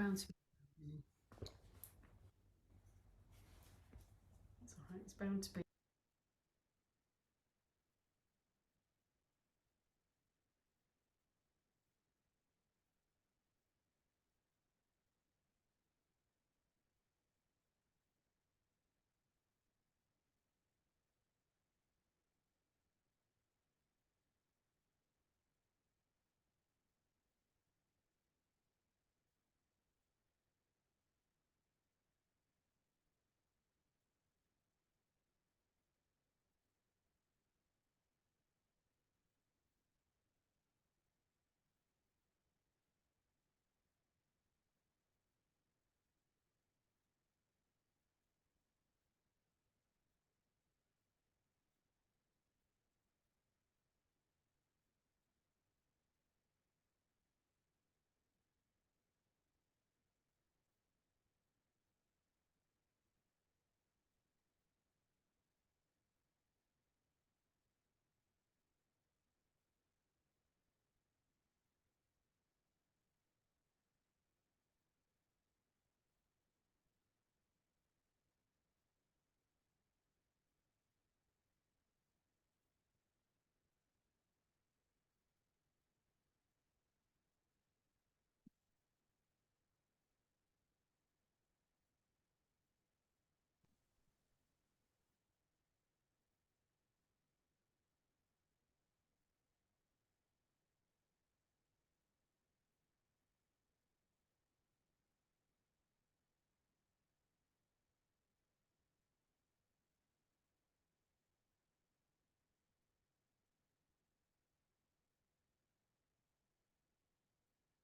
bound to be. It's all right, it's bound to be.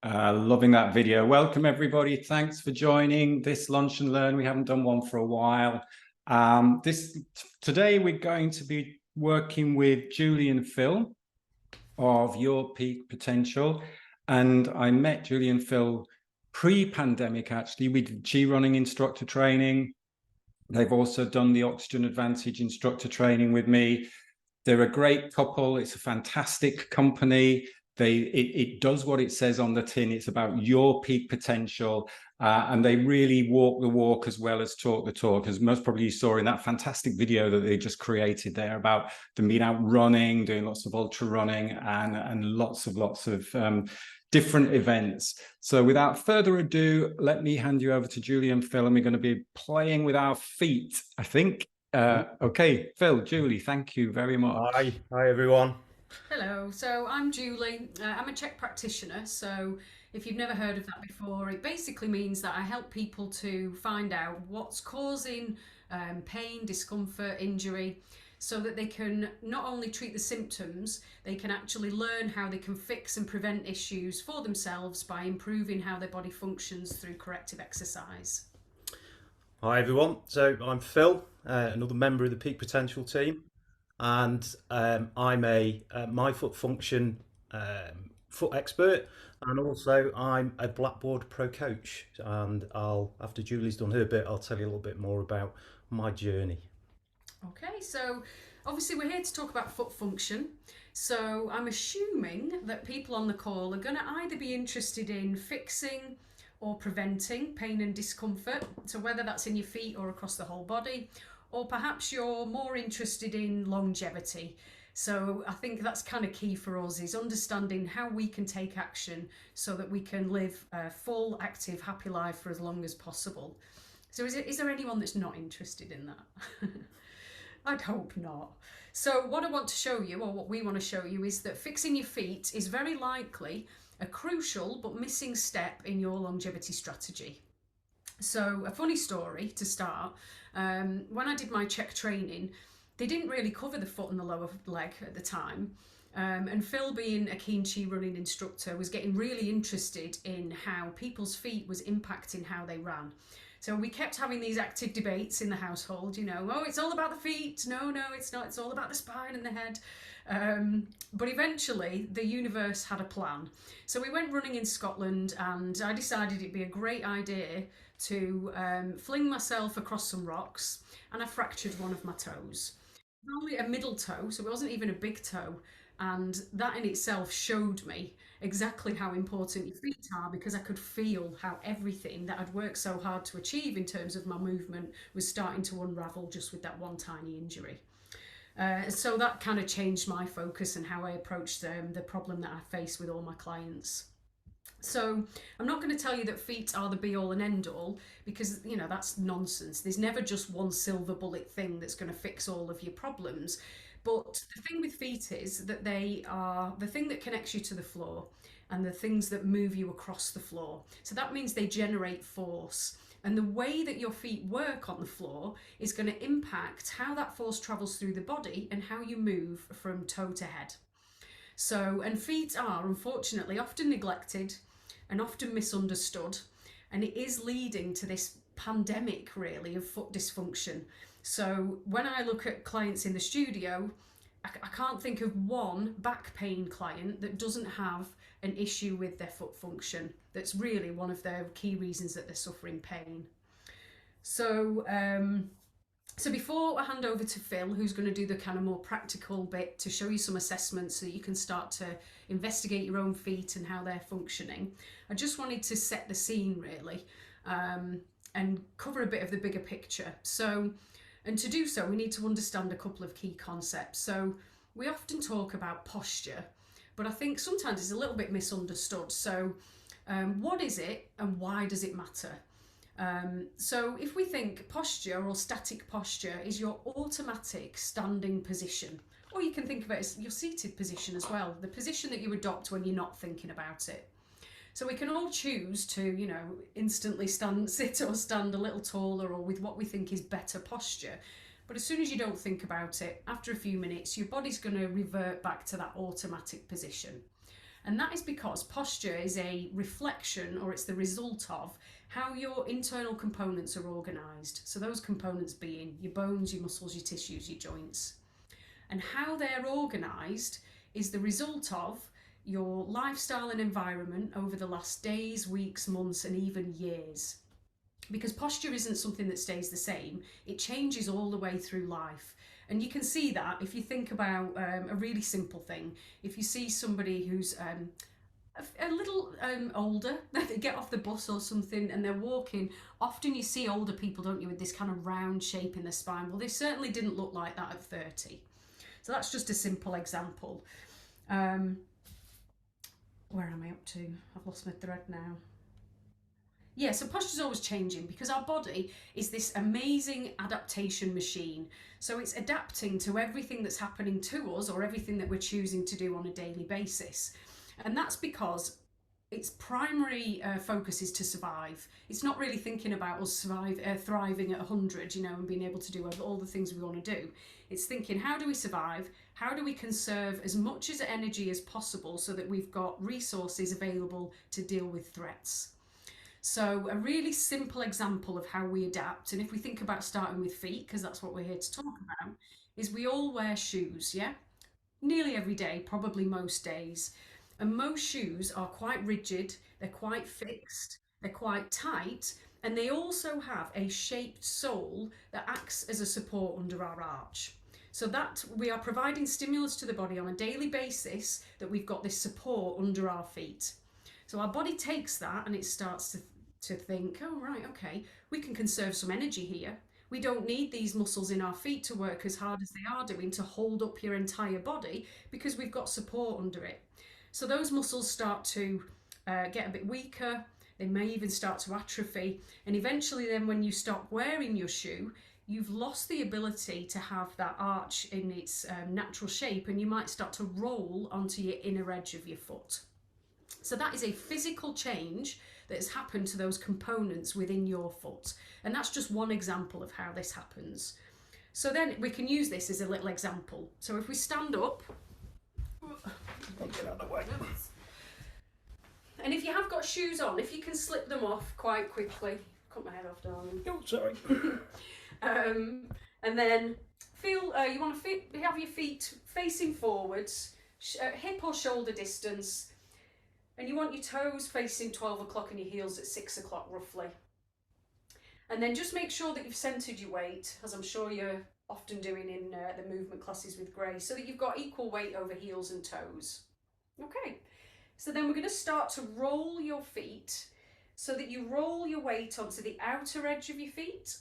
Loving that video. Welcome everybody. Thanks for joining this Lunch and Learn. We haven't done one for a while. Today we're going to be working with Julie and Phil of Your Peak Potential. And I met Julie and Phil pre-pandemic actually. We did G running instructor training. They've also done the Oxygen Advantage instructor training with me. They're a great couple. It's a fantastic company. It does what it says on the tin. It's about your peak potential, and they really walk the walk as well as talk the talk, as most probably you saw in that fantastic video that they just created there about them being out running, doing lots of ultra running and lots of different events. So without further ado, let me hand you over to Julie and Phil, and we're going to be playing with our feet, I think. Okay, Phil, Julie, thank you very much. Hi everyone. Hello, so I'm Julie. I'm a Czech practitioner, so if you've never heard of that before, it basically means that I help people to find out what's causing pain, discomfort, injury, so that they can not only treat the symptoms, they can actually learn how they can fix and prevent issues for themselves by improving how their body functions through corrective exercise. Hi everyone. So I'm Phil, another member of the Peak Potential team, and I'm a my foot function foot expert, and also I'm a Blackboard Pro coach. And after Julie's done her bit, I'll tell you a little bit more about my journey. Okay, so obviously we're here to talk about foot function. So I'm assuming that people on the call are going to either be interested in fixing or preventing pain and discomfort, so whether that's in your feet or across the whole body, or perhaps you're more interested in longevity. So I think that's kind of key for us, is understanding how we can take action so that we can live a full, active, happy life for as long as possible. So is there anyone that's not interested in that? I'd hope not. So what I want to show you, or what we want to show you, is that fixing your feet is very likely a crucial but missing step in your longevity strategy. So a funny story to start. When I did my Czech training, they didn't really cover the foot and the lower leg at the time. And Phil, being a keen chi running instructor, was getting really interested in how people's feet was impacting how they ran. So we kept having these active debates in the household, oh, it's all about the feet. No, it's not. It's all about the spine and the head. But eventually the universe had a plan. So we went running in Scotland, and I decided it'd be a great idea to fling myself across some rocks, and I fractured one of my toes. Only a middle toe, so it wasn't even a big toe. And that in itself showed me exactly how important your feet are, because I could feel how everything that I'd worked so hard to achieve in terms of my movement was starting to unravel just with that one tiny injury. So that kind of changed my focus and how I approached the problem that I face with all my clients. So I'm not going to tell you that feet are the be all and end all, because that's nonsense. There's never just one silver bullet thing that's going to fix all of your problems. But the thing with feet is that they are the thing that connects you to the floor and the things that move you across the floor. So that means they generate force. And the way that your feet work on the floor is going to impact how that force travels through the body and how you move from toe to head. So, and feet are unfortunately often neglected and often misunderstood. And it is leading to this pandemic, really, of foot dysfunction. So when I look at clients in the studio, I can't think of one back pain client that doesn't have an issue with their foot function. That's really one of their key reasons that they're suffering pain. So, so before I hand over to Phil, who's going to do the kind of more practical bit to show you some assessments so that you can start to investigate your own feet and how they're functioning, I just wanted to set the scene really, and cover a bit of the bigger picture. So, and to do so, we need to understand a couple of key concepts. So we often talk about posture, but I think sometimes it's a little bit misunderstood. So what is it and why does it matter? So if we think posture or static posture is your automatic standing position, or you can think of it as your seated position as well, the position that you adopt when you're not thinking about it. So we can all choose to, instantly sit or stand a little taller or with what we think is better posture. But as soon as you don't think about it, after a few minutes, your body's going to revert back to that automatic position. And that is because posture is a reflection, or it's the result of how your internal components are organised. So those components being your bones, your muscles, your tissues, your joints. And how they're organised is the result of your lifestyle and environment over the last days, weeks, months, and even years. Because posture isn't something that stays the same, it changes all the way through life. And you can see that if you think about a really simple thing. If you see somebody who's a little older, they get off the bus or something and they're walking, often you see older people, don't you, with this kind of round shape in their spine. Well, they certainly didn't look like that at 30. So that's just a simple example. Where am I up to? I've lost my thread now. Yeah, so posture's always changing because our body is this amazing adaptation machine. So it's adapting to everything that's happening to us or everything that we're choosing to do on a daily basis. And that's because its primary focus is to survive. It's not really thinking about us thriving at 100, and being able to do all the things we want to do. It's thinking, how do we survive? How do we conserve as much as energy as possible so that we've got resources available to deal with threats? So a really simple example of how we adapt, and if we think about starting with feet, because that's what we're here to talk about, is we all wear shoes, yeah? Nearly every day, probably most days. And most shoes are quite rigid, they're quite fixed, they're quite tight, and they also have a shaped sole that acts as a support under our arch. So that we are providing stimulus to the body on a daily basis, that we've got this support under our feet. So our body takes that and it starts to think, oh right, okay, we can conserve some energy here. We don't need these muscles in our feet to work as hard as they are doing to hold up your entire body, because we've got support under it. So those muscles start to get a bit weaker, they may even start to atrophy, and eventually then when you stop wearing your shoe, you've lost the ability to have that arch in its natural shape, and you might start to roll onto your inner edge of your foot. So that is a physical change that has happened to those components within your foot. And that's just one example of how this happens. So then we can use this as a little example. So if we stand up, get out of the way. And if you have got shoes on, if you can slip them off quite quickly. Cut my head off, darling. Oh, sorry. And then feel, you want to have your feet facing forwards, hip or shoulder distance. And you want your toes facing 12 o'clock and your heels at 6 o'clock roughly. And then just make sure that you've centered your weight, as I'm sure you're often doing in the movement classes with Grace, so that you've got equal weight over heels and toes. Okay, so then we're going to start to roll your feet so that you roll your weight onto the outer edge of your feet,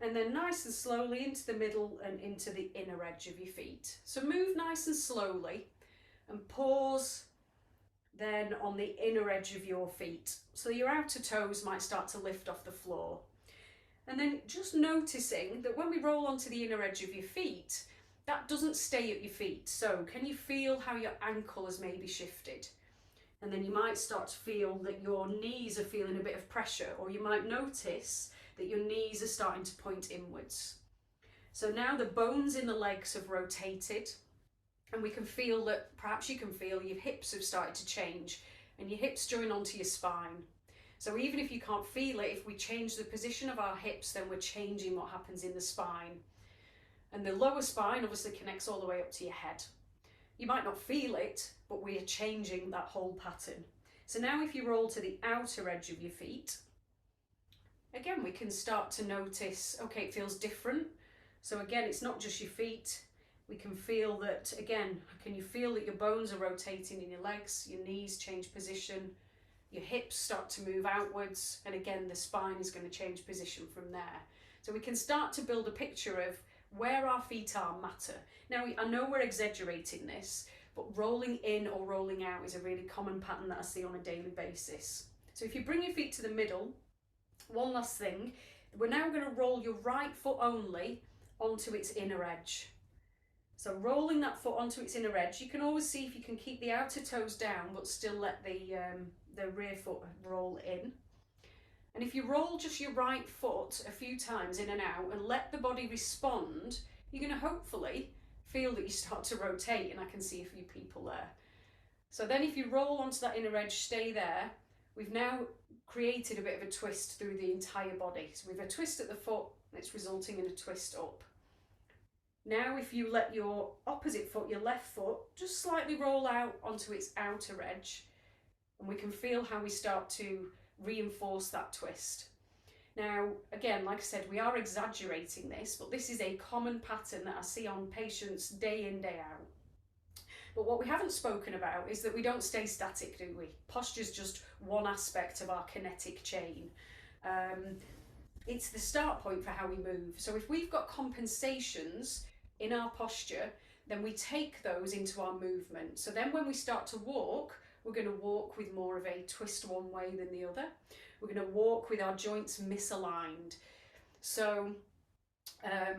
and then nice and slowly into the middle and into the inner edge of your feet. So move nice and slowly and pause then on the inner edge of your feet. So your outer toes might start to lift off the floor. And then just noticing that when we roll onto the inner edge of your feet, that doesn't stay at your feet. So can you feel how your ankle has maybe shifted? And then you might start to feel that your knees are feeling a bit of pressure, or you might notice that your knees are starting to point inwards. So now the bones in the legs have rotated, and we can feel that, perhaps you can feel your hips have started to change and your hips join onto your spine. So even if you can't feel it, if we change the position of our hips, then we're changing what happens in the spine. And the lower spine obviously connects all the way up to your head. You might not feel it, but we are changing that whole pattern. So now if you roll to the outer edge of your feet, again, we can start to notice, okay, it feels different. So again, it's not just your feet. We can feel that, again, can you feel that your bones are rotating in your legs, your knees change position, your hips start to move outwards, and again, the spine is going to change position from there. So we can start to build a picture of where our feet are matter. Now, I know we're exaggerating this, but rolling in or rolling out is a really common pattern that I see on a daily basis. So if you bring your feet to the middle, one last thing, we're now going to roll your right foot only onto its inner edge. So rolling that foot onto its inner edge, you can always see if you can keep the outer toes down but still let the rear foot roll in. And if you roll just your right foot a few times in and out and let the body respond, you're going to hopefully feel that you start to rotate, and I can see a few people there. So then if you roll onto that inner edge, stay there. We've now created a bit of a twist through the entire body. So we have a twist at the foot, and it's resulting in a twist up. Now if you let your opposite foot, your left foot, just slightly roll out onto its outer edge, and we can feel how we start to reinforce that twist. Now, again, like I said, we are exaggerating this, but this is a common pattern that I see on patients day in, day out. But what we haven't spoken about is that we don't stay static, do we? Posture's just one aspect of our kinetic chain. It's the start point for how we move. So if we've got compensations in our posture, then we take those into our movement. So then when we start to walk, we're going to walk with more of a twist one way than the other. We're going to walk with our joints misaligned. So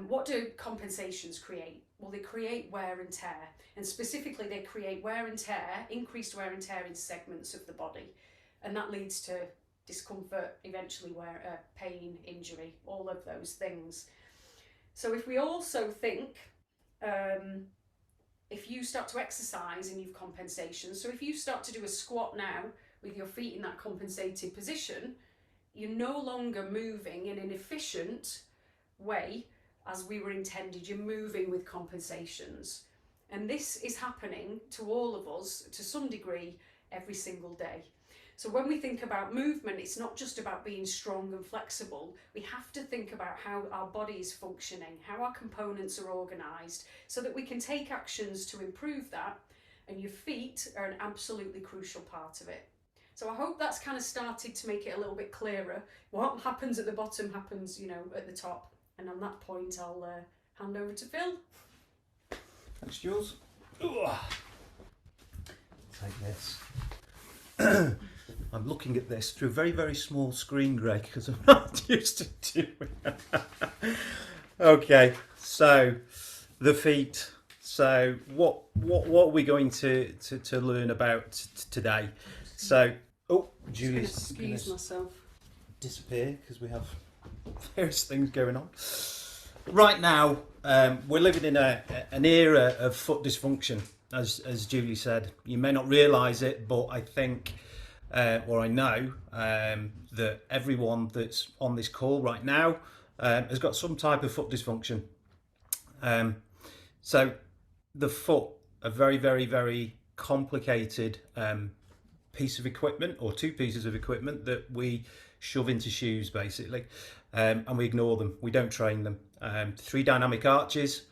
what do compensations create? Well, they create wear and tear. And specifically, they create wear and tear, increased wear and tear in segments of the body. And that leads to discomfort, eventually pain, injury, all of those things. So if we also think, if you start to exercise and you've compensations, so if you start to do a squat now with your feet in that compensated position, you're no longer moving in an efficient way as we were intended. You're moving with compensations. And this is happening to all of us to some degree every single day. So when we think about movement, it's not just about being strong and flexible. We have to think about how our body is functioning, how our components are organised, so that we can take actions to improve that. And your feet are an absolutely crucial part of it. So I hope that's kind of started to make it a little bit clearer. What happens at the bottom happens, at the top. And on that point, I'll hand over to Phil. Thanks, Jules. Take this. I'm looking at this through a very, very small screen, Greg, because I'm not used to doing it. Okay, so the feet. So what are we going to learn about today? So, Julie's excuse myself. Disappear because we have various things going on. Right now, we're living in an era of foot dysfunction, as Julie said. You may not realise it, but I think, or I know, that everyone that's on this call right now has got some type of foot dysfunction. So the foot, a very, very, very complicated piece of equipment, or two pieces of equipment that we shove into shoes, basically. and we ignore them. We don't train them. 3 dynamic arches,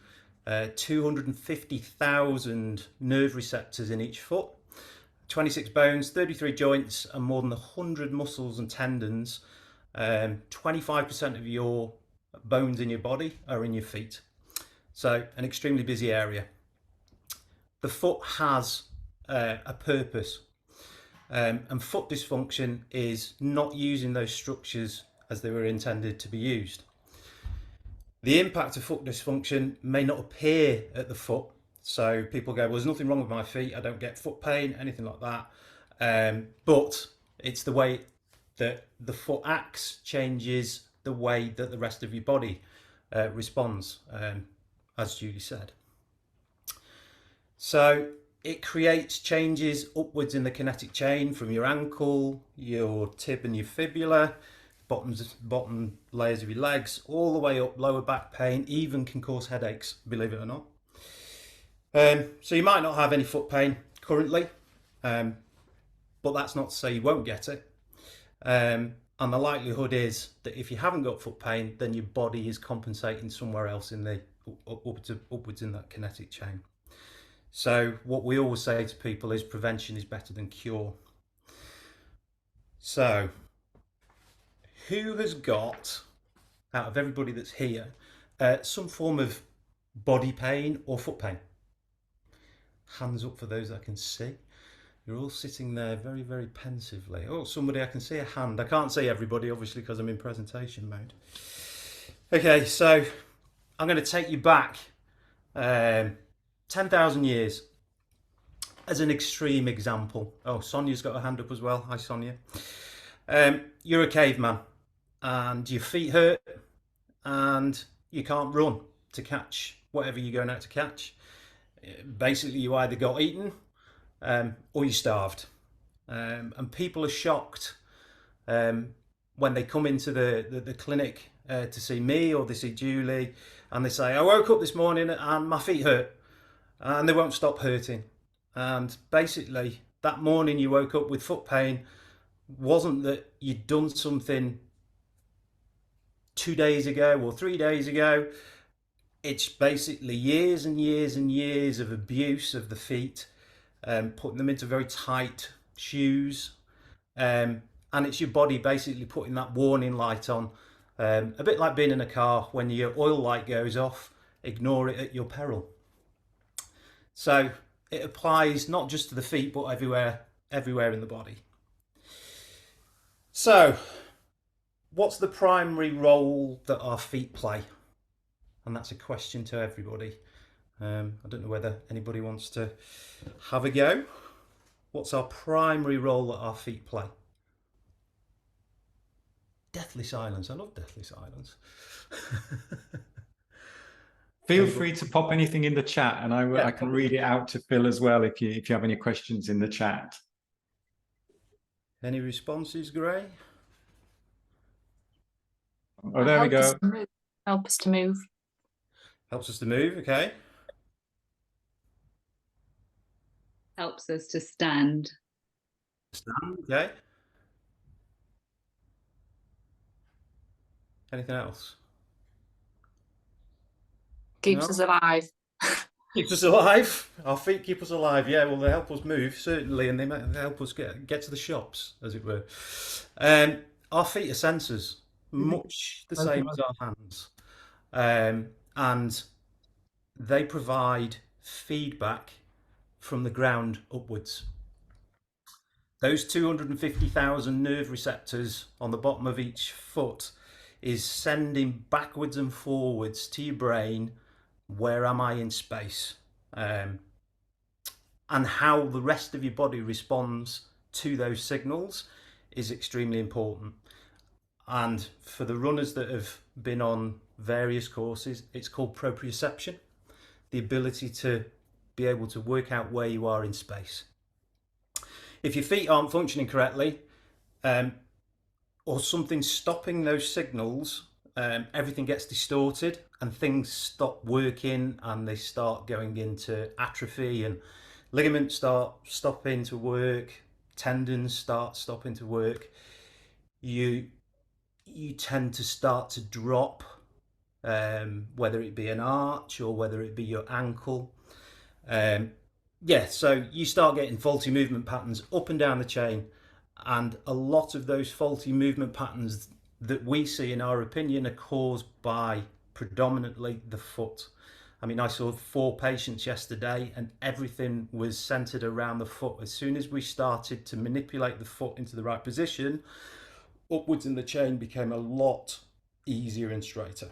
250,000 nerve receptors in each foot, 26 bones, 33 joints, and more than 100 muscles and tendons. 25% of your bones in your body are in your feet. So an extremely busy area. The foot has a purpose, and foot dysfunction is not using those structures as they were intended to be used. The impact of foot dysfunction may not appear at the foot. So people go, well, there's nothing wrong with my feet. I don't get foot pain, anything like that. But it's the way that the foot acts changes the way that the rest of your body responds, as Julie said. So it creates changes upwards in the kinetic chain from your ankle, your tib and your fibula, bottom layers of your legs, all the way up. Lower back pain even can cause headaches, believe it or not. So you might not have any foot pain currently, but that's not to say you won't get it. And the likelihood is that if you haven't got foot pain, then your body is compensating somewhere else in the upwards in that kinetic chain. So what we always say to people is prevention is better than cure. So who has got, out of everybody that's here, some form of body pain or foot pain? Hands up for those I can see. You're all sitting there very, very pensively. Oh, somebody, I can see a hand. I can't see everybody, obviously, because I'm in presentation mode. Okay, so I'm going to take you back 10,000 years as an extreme example. Oh, Sonia's got her hand up as well. Hi, Sonia. You're a caveman and your feet hurt and you can't run to catch whatever you're going out to catch. Basically, you either got eaten or you starved. And people are shocked when they come into the clinic to see me or they see Julie and they say, I woke up this morning and my feet hurt, and they won't stop hurting. And basically, that morning you woke up with foot pain wasn't that you'd done something 2 days ago or 3 days ago. It's basically years and years and years of abuse of the feet, putting them into very tight shoes, and it's your body basically putting that warning light on, a bit like being in a car when your oil light goes off, ignore it at your peril. So it applies not just to the feet but everywhere in the body. So what's the primary role that our feet play? And that's a question to everybody. I don't know whether anybody wants to have a go. What's our primary role that our feet play? Deathly silence. I love deathly silence. Feel free to pop anything in the chat, and I can read it out to Phil as well if you have any questions in the chat. Any responses, Gray? Oh, there we go. Help us to move. Helps us to move, okay. Helps us to stand. Stand, okay. Anything else? Keeps us alive. Keeps us alive. Our feet keep us alive. Yeah, well, they help us move, certainly, and they help us get to the shops, as it were. Our feet are sensors, much the same as our hands. And they provide feedback from the ground upwards. Those 250,000 nerve receptors on the bottom of each foot is sending backwards and forwards to your brain, where am I in space? And how the rest of your body responds to those signals is extremely important. And for the runners that have been on various courses, it's called proprioception, the ability to be able to work out where you are in space. If your feet aren't functioning correctly, or something's stopping those signals, everything gets distorted and things stop working and they start going into atrophy, and ligaments start stopping to work, tendons start stopping to work. You you tend to start to drop, whether it be an arch or whether it be your ankle. Yeah, so you start getting faulty movement patterns up and down the chain, and a lot of those faulty movement patterns that we see, in our opinion, are caused by predominantly the foot. I mean, I saw 4 patients yesterday and everything was centered around the foot. As soon as we started to manipulate the foot into the right position, upwards in the chain became a lot easier and straighter.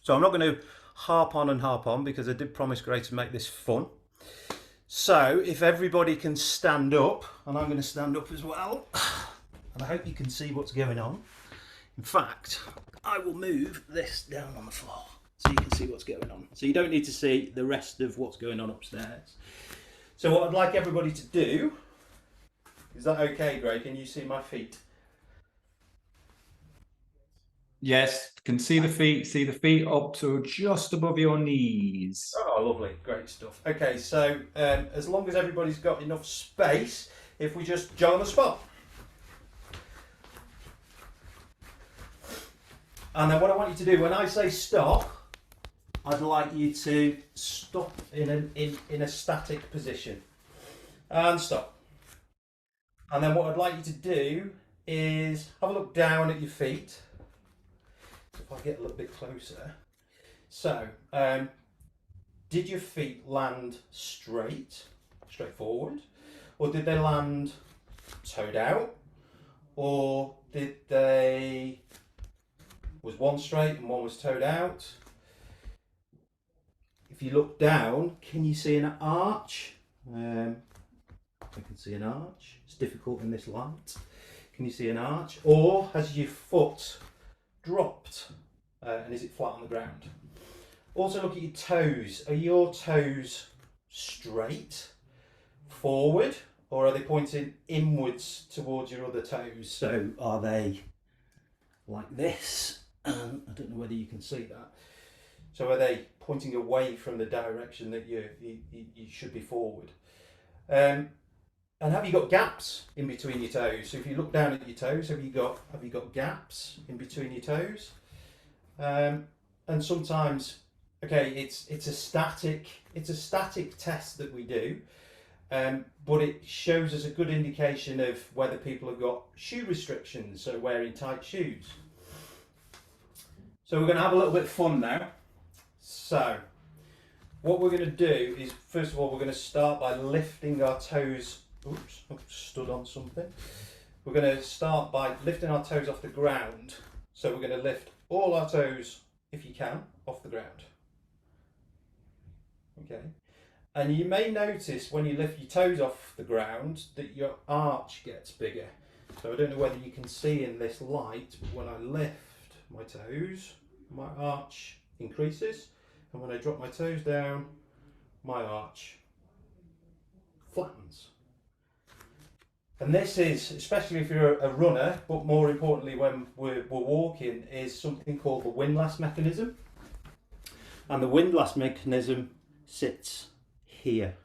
So I'm not going to harp on because I did promise Gray to make this fun. So if everybody can stand up, and I'm going to stand up as well, and I hope you can see what's going on. In fact, I will move this down on the floor so you can see what's going on. So you don't need to see the rest of what's going on upstairs. So what I'd like everybody to do, is that okay, Gray? Can you see my feet? Yes, can see the feet up to just above your knees. Oh, lovely, great stuff. Okay, so as long as everybody's got enough space, if we just jog on the spot. And then what I want you to do, when I say stop, I'd like you to stop in a static position. And stop. And then what I'd like you to do is have a look down at your feet. So if I get a little bit closer. So, did your feet land straight forward? Or did they land toed out? Or did they, was one straight and one was toed out? If you look down, can you see an arch? I can see an arch. It's difficult in this light. Can you see an arch? Or has your foot dropped and is it flat on the ground? Also look at your toes. Are your toes straight forward or are they pointing inwards towards your other toes? So are they like this? I don't know whether you can see that. So are they pointing away from the direction that you should be forward? And have you got gaps in between your toes? So if you look down at your toes, have you got gaps in between your toes? And sometimes, okay, it's a static test that we do, but it shows us a good indication of whether people have got shoe restrictions, so wearing tight shoes. So we're going to have a little bit of fun now. So what we're going to do is, first of all, we're going to start by lifting our toes. Oops, I've stood on something. We're going to start by lifting our toes off the ground. So we're going to lift all our toes, if you can, off the ground. Okay. And you may notice when you lift your toes off the ground that your arch gets bigger. So I don't know whether you can see in this light, but when I lift my toes, my arch increases. And when I drop my toes down, my arch flattens. And this is, especially if you're a runner, but more importantly when we're walking, is something called the windlass mechanism. And the windlass mechanism sits here,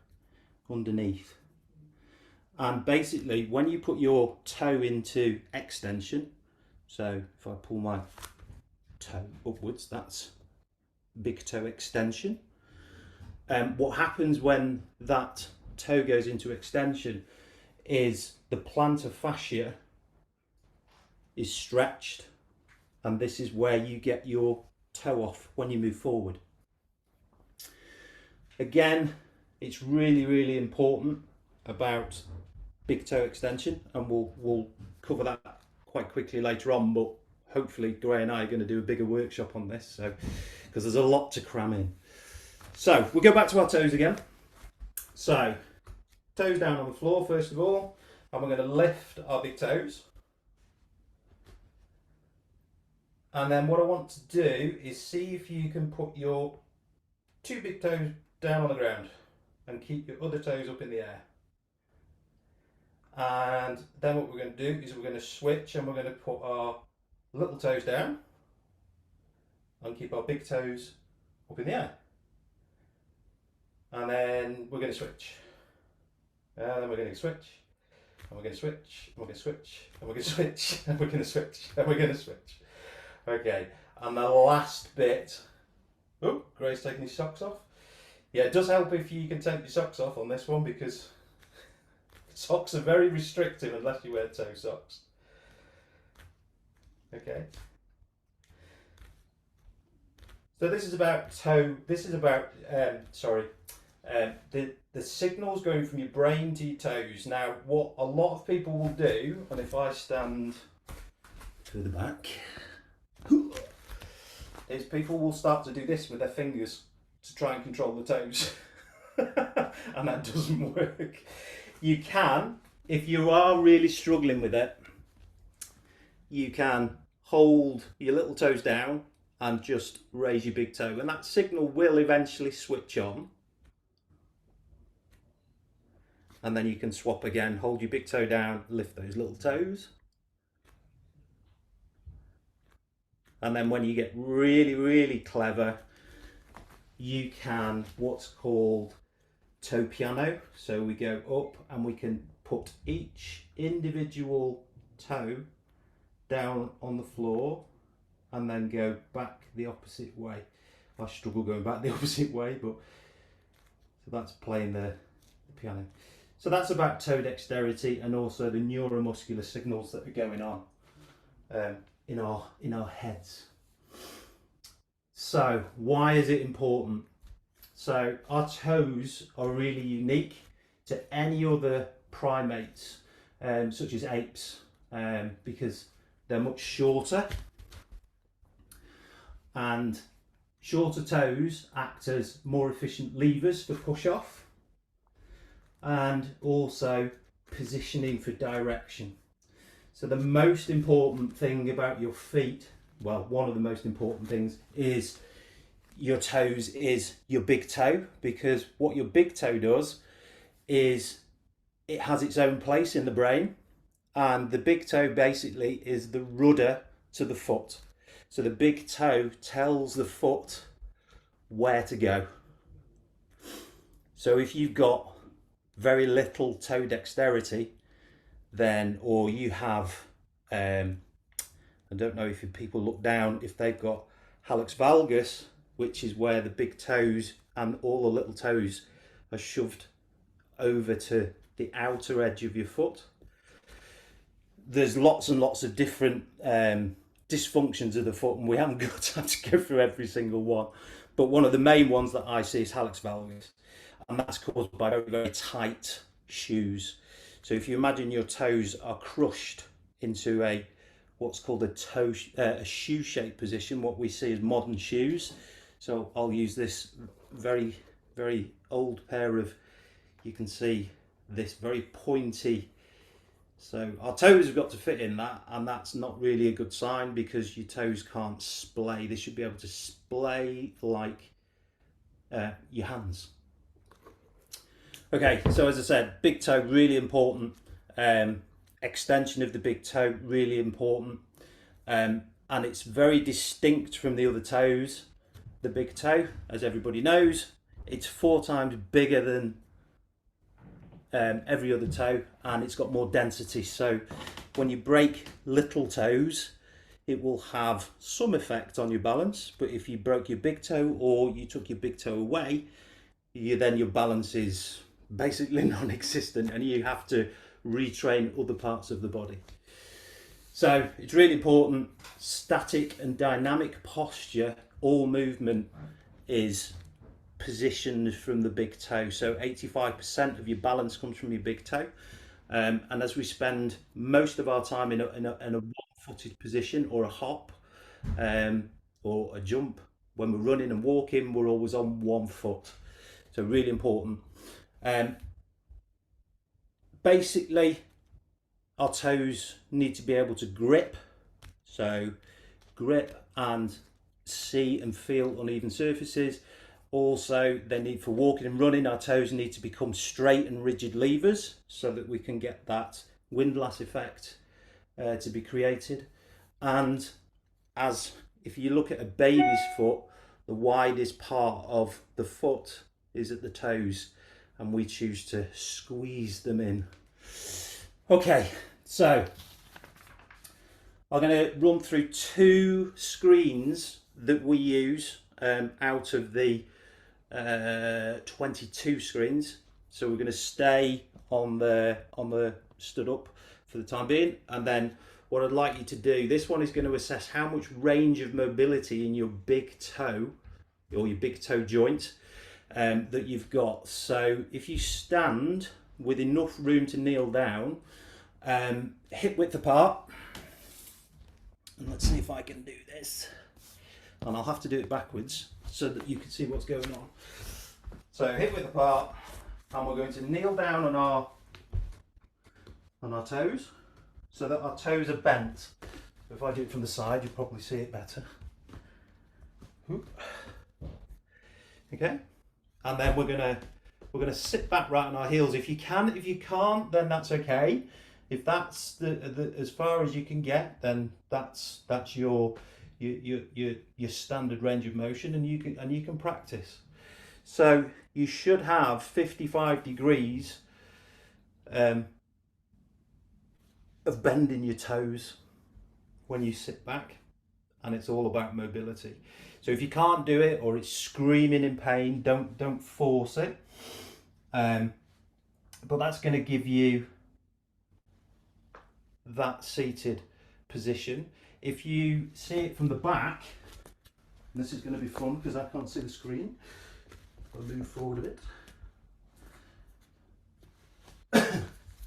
underneath. And basically, when you put your toe into extension, so if I pull my toe upwards, that's big toe extension. What happens when that toe goes into extension is the plantar fascia is stretched, and this is where you get your toe off when you move forward. Again, it's really important about big toe extension, and we'll cover that quite quickly later on, but hopefully Gray and I are going to do a bigger workshop on this, so because there's a lot to cram in. So we'll go back to our toes again. So toes down on the floor first of all, and we're going to lift our big toes. And then what I want to do is see if you can put your 2 big toes down on the ground and keep your other toes up in the air. And then what we're going to do is we're going to switch, and we're going to put our little toes down and keep our big toes up in the air. And then we're going to switch. And then we're going to switch. and we're going to switch, and we're going to switch, and we're going to switch, and we're going to switch, and we're going to switch. Okay, and the last bit. Oh, Gray's taking his socks off. Yeah, it does help if you can take your socks off on this one, because socks are very restrictive unless you wear toe socks. Okay. So this is about toe. This is about the signals going from your brain to your toes. Now, what a lot of people will do, and if I stand to the back, is people will start to do this with their fingers to try and control the toes, and that doesn't work. You can, if you are really struggling with it, you can hold your little toes down and just raise your big toe, and that signal will eventually switch on, and then you can swap again. Hold your big toe down, lift those little toes, and then when you get really clever, you can what's called toe piano. So we go up and we can put each individual toe down on the floor and then go back the opposite way. I struggle going back the opposite way, but so that's playing the piano. So that's about toe dexterity and also the neuromuscular signals that are going on in our heads. So why is it important? So our toes are really unique to any other primates, such as apes, because they're much shorter, and shorter toes act as more efficient levers for push off and also positioning for direction. So the most important thing about your feet, well, one of the most important things is your toes is your big toe, because what your big toe does is it has its own place in the brain, and the big toe basically is the rudder to the foot. So the big toe tells the foot where to go. So if you've got very little toe dexterity, then, or you have, I don't know if people look down, if they've got hallux valgus, which is where the big toes and all the little toes are shoved over to the outer edge of your foot. There's lots and lots of different dysfunctions of the foot, and we haven't got time to go through every single one. But one of the main ones that I see is hallux valgus, and that's caused by very, very tight shoes. So if you imagine your toes are crushed into a what's called a shoe-shaped position, what we see as modern shoes. So I'll use this very, very old pair of, you can see this very pointy. So our toes have got to fit in that, and that's not really a good sign, because your toes can't splay. They should be able to splay like your hands. Okay, so as I said, big toe really important. Extension of the big toe really important, and it's very distinct from the other toes. The big toe, as everybody knows, it's 4 times bigger than every other toe, and it's got more density. So when you break little toes, it will have some effect on your balance, but if you broke your big toe or you took your big toe away, then your balance is basically non-existent, and you have to retrain other parts of the body. So it's really important. Static and dynamic posture, all movement is positioned from the big toe. So 85% of your balance comes from your big toe, and as we spend most of our time in a one-footed position, or a hop, or a jump, when we're running and walking, we're always on one foot. So really important. Basically, our toes need to be able to grip. So grip and see and feel uneven surfaces. Also, they need, for walking and running, our toes need to become straight and rigid levers so that we can get that windlass effect to be created. And as if you look at a baby's foot, the widest part of the foot is at the toes, and we choose to squeeze them in. Okay, so I'm going to run through 2 screens that we use out of the 22 screens. So we're going to stay on the stood up for the time being, and then what I'd like you to do, this one is going to assess how much range of mobility in your big toe or your big toe joint that you've got. So if you stand with enough room to kneel down, hip width apart, and let's see if I can do this, and I'll have to do it backwards so that you can see what's going on. So hip width apart, and we're going to kneel down on our toes so that our toes are bent. If I do it from the side, you'll probably see it better. Okay, and then we're gonna sit back right on our heels if you can. If you can't, then that's okay. If that's the as far as you can get, then that's your standard range of motion, and you can practice. So you should have 55 degrees of bending your toes when you sit back, and it's all about mobility. So if you can't do it, or it's screaming in pain, don't force it. But that's going to give you that seated position. If you see it from the back, this is going to be fun because I can't see the screen. I'll move forward a bit,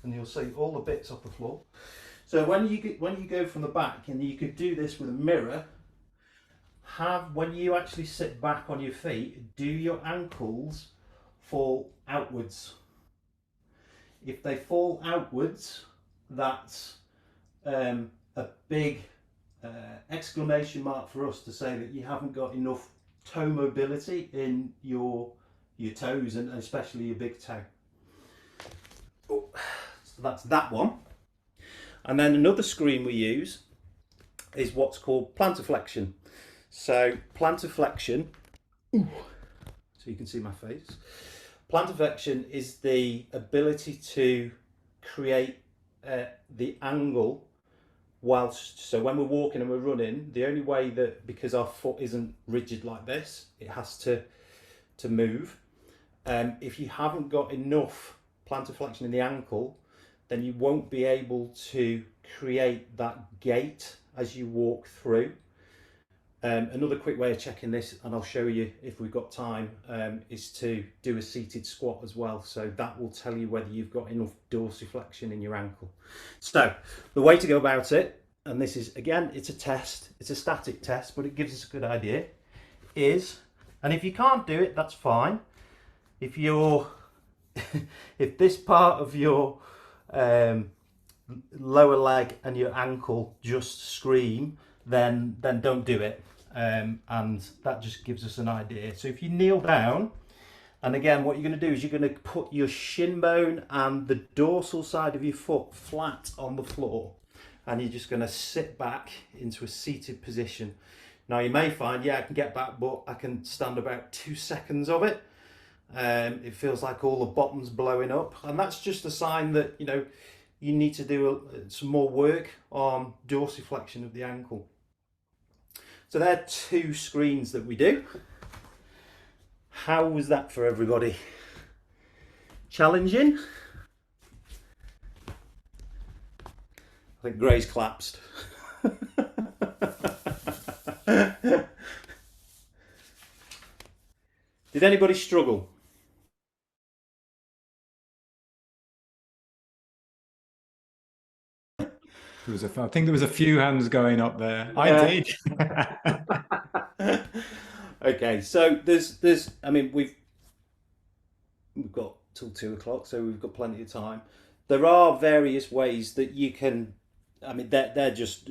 and you'll see all the bits off the floor. So when you go from the back, and you could do this with a mirror, when you actually sit back on your feet, do your ankles fall outwards. If they fall outwards, that's a big exclamation mark for us to say that you haven't got enough toe mobility in your toes, and especially your big toe. Oh, so that's that one. And then another screen we use is what's called plantar flexion. So plantar flexion, so you can see my face. Plantar flexion is the ability to create the angle whilst, so when we're walking and we're running, the only way that, because our foot isn't rigid like this, it has to move. If you haven't got enough plantar flexion in the ankle, then you won't be able to create that gait as you walk through. Another quick way of checking this, and I'll show you if we've got time, is to do a seated squat as well. So that will tell you whether you've got enough dorsiflexion in your ankle. So the way to go about it, and this is, again, it's a test, it's a static test, but it gives us a good idea, is, and if you can't do it, that's fine. If this part of your lower leg and your ankle just scream, then don't do it, and that just gives us an idea. So if you kneel down, and again, what you're going to do is you're going to put your shin bone and the dorsal side of your foot flat on the floor, and you're just going to sit back into a seated position. Now you may find, yeah, I can get back, but I can stand about 2 seconds of it. It feels like all the bottom's blowing up, and that's just a sign that, you know, you need to do some more work on dorsiflexion of the ankle. So there are 2 screens that we do. How was that for everybody? Challenging? I think Gray's collapsed. Did anybody struggle? I think there was a few hands going up there. I did. Okay, so there's I mean, we've got till 2 o'clock, so we've got plenty of time. There are various ways that you can, I mean, they're just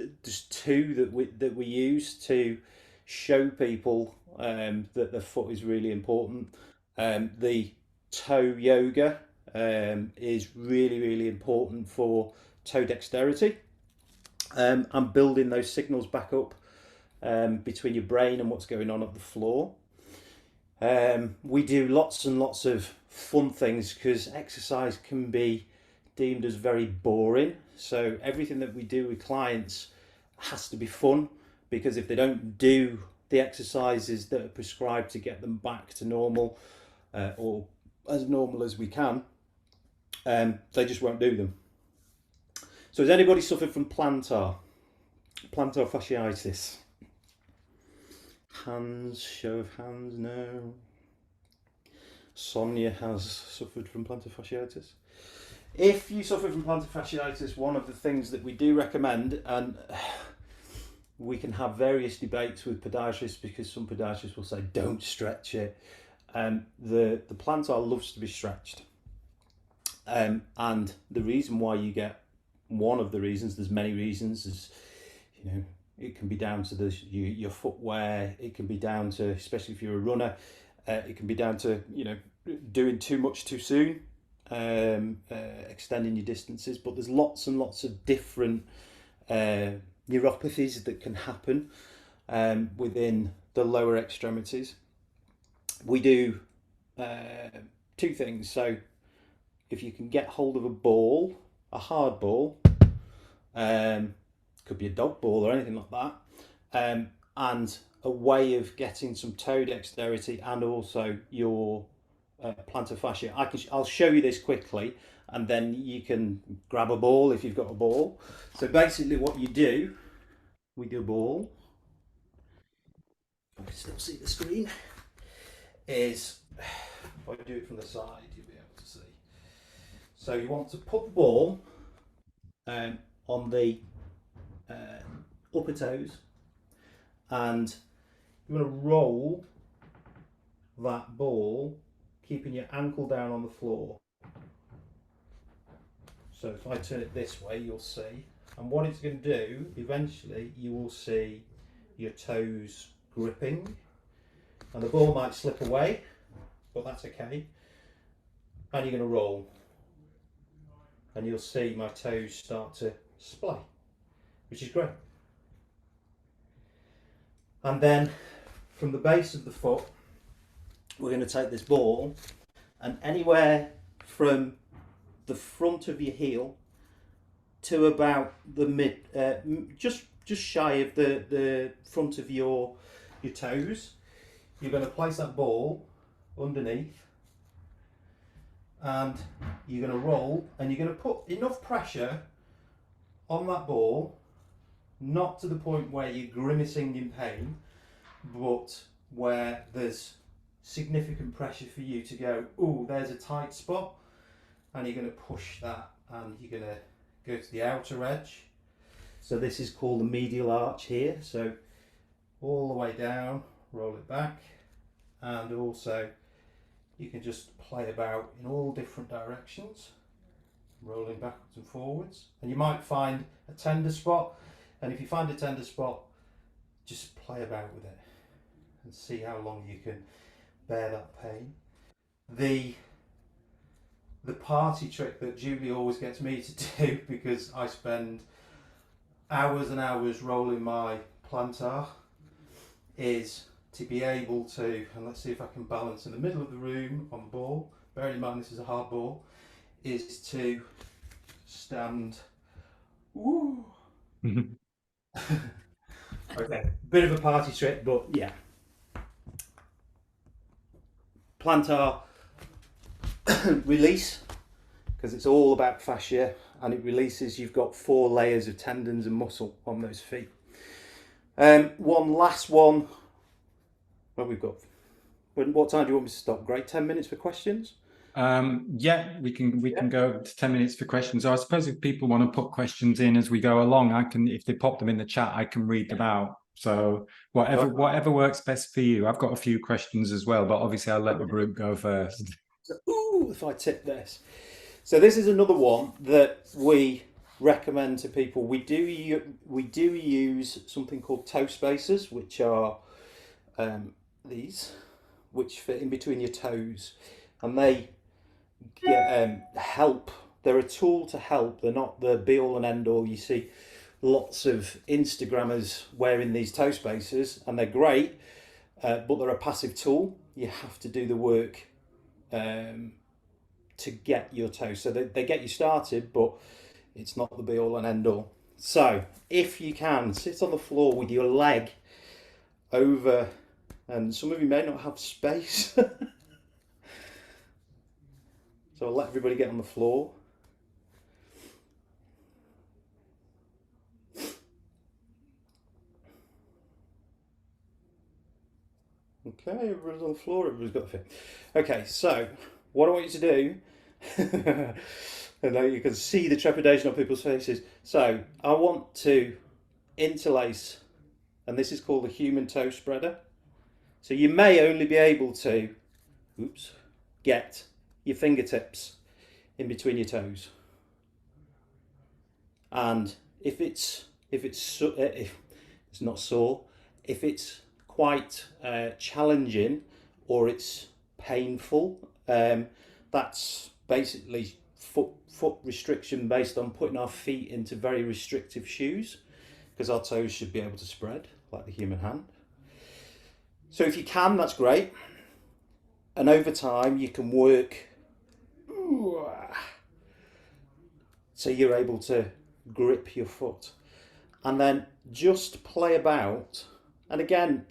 2 that we use to show people that the foot is really important. The toe yoga is really important for toe dexterity, and building those signals back up between your brain and what's going on the floor. We do lots and lots of fun things because exercise can be deemed as very boring. So everything that we do with clients has to be fun, because if they don't do the exercises that are prescribed to get them back to normal, or as normal as we can, they just won't do them. So has anybody suffered from plantar fasciitis? Hands, show of hands, no. Sonia has suffered from plantar fasciitis. If you suffer from plantar fasciitis, one of the things that we do recommend, and we can have various debates with podiatrists, because some podiatrists will say don't stretch it. The plantar loves to be stretched, and the reason why you get, one of the reasons, there's many reasons, is, you know, it can be down to your footwear. It can be down to, especially if you're a runner, it can be down to, you know, doing too much too soon, extending your distances. But there's lots and lots of different neuropathies that can happen within the lower extremities. We do two things. So if you can get hold of a ball, a hard ball, could be a dog ball or anything like that, and a way of getting some toe dexterity and also your plantar fascia. I'll show you this quickly, and then you can grab a ball if you've got a ball. So basically what you do with your ball, I can still see the screen, is, if I do it from the side, you'll be able to see. So you want to put the ball on the upper toes, and you want to roll that ball, keeping your ankle down on the floor. So if I turn it this way, you'll see, and what it's going to do, eventually you will see your toes gripping, and the ball might slip away, but that's okay, and you're going to roll, and you'll see my toes start to splay, which is great. And then from the base of the foot, we're going to take this ball, and anywhere from the front of your heel to about the mid, just shy of the front of your toes, you're going to place that ball underneath, and you're going to roll, and you're going to put enough pressure on that ball, not to the point where you're grimacing in pain, but where there's significant pressure for you to go, oh, there's a tight spot, and you're going to push that, and you're going to go to the outer edge. So this is called the medial arch here. So all the way down, roll it back, and also you can just play about in all different directions, rolling backwards and forwards. And you might find a tender spot, and if you find a tender spot, just play about with it and see how long you can bear that pain. The party trick that Julie always gets me to do, because I spend hours and hours rolling my plantar, is to be able to, and let's see if I can balance in the middle of the room on the ball, bearing in mind this is a hard ball, is to stand. Ooh. Okay, bit of a party trick, but yeah. Plantar release, because it's all about fascia, and it releases. You've got 4 layers of tendons and muscle on those feet. One last one. Well, we've got. What time do you want me to stop? Great, 10 minutes for questions. Yeah, we can go to 10 minutes for questions. So I suppose if people want to put questions in as we go along, I can, if they pop them in the chat, I can read them out. So whatever works best for you. I've got a few questions as well, but obviously I'll let the group go first. So, ooh, if I tip this. So this is another one that we recommend to people. We do use something called toe spacers, which are these, which fit in between your toes, and they help. They're a tool to help. They're not the be all and end all. You see lots of Instagrammers wearing these toe spacers, and they're great, but they're a passive tool. You have to do the work to get your toes. So they get you started, but it's not the be all and end all. So if you can, sit on the floor with your leg over, and some of you may not have space. So I'll let everybody get on the floor. Okay, everybody's on the floor, everybody's got a fit. Okay, so what I want you to do, and now you can see the trepidation on people's faces. So I want to interlace, and this is called the human toe spreader. So you may only be able to, get your fingertips in between your toes. And if it's not sore, if it's quite challenging or it's painful, that's basically foot restriction based on putting our feet into very restrictive shoes, because our toes should be able to spread like the human hand. So if you can, that's great. And over time you can work so you're able to grip your foot, and then just play about. And again,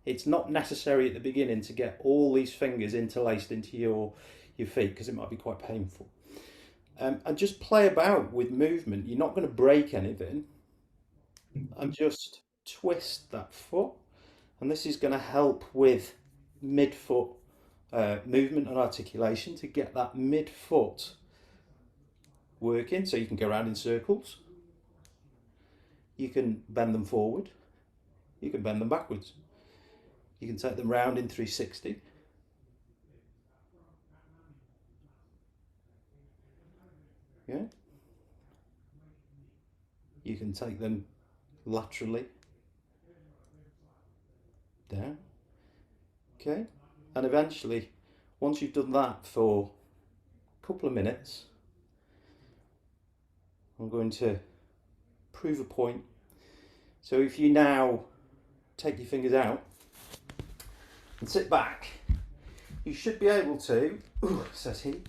it's not necessary at the beginning to get all these fingers interlaced into your feet, because it might be quite painful. And just play about with movement. You're not going to break anything. And just twist that foot. And this is going to help with mid-foot movement and articulation, to get that mid-foot working, so you can go around in circles. You can bend them forward. You can bend them backwards. You can take them round in 360. Yeah. You can take them laterally down. Okay. And eventually, once you've done that for a couple of minutes, I'm going to prove a point. So if you now take your fingers out and sit back, you should be able to, says he,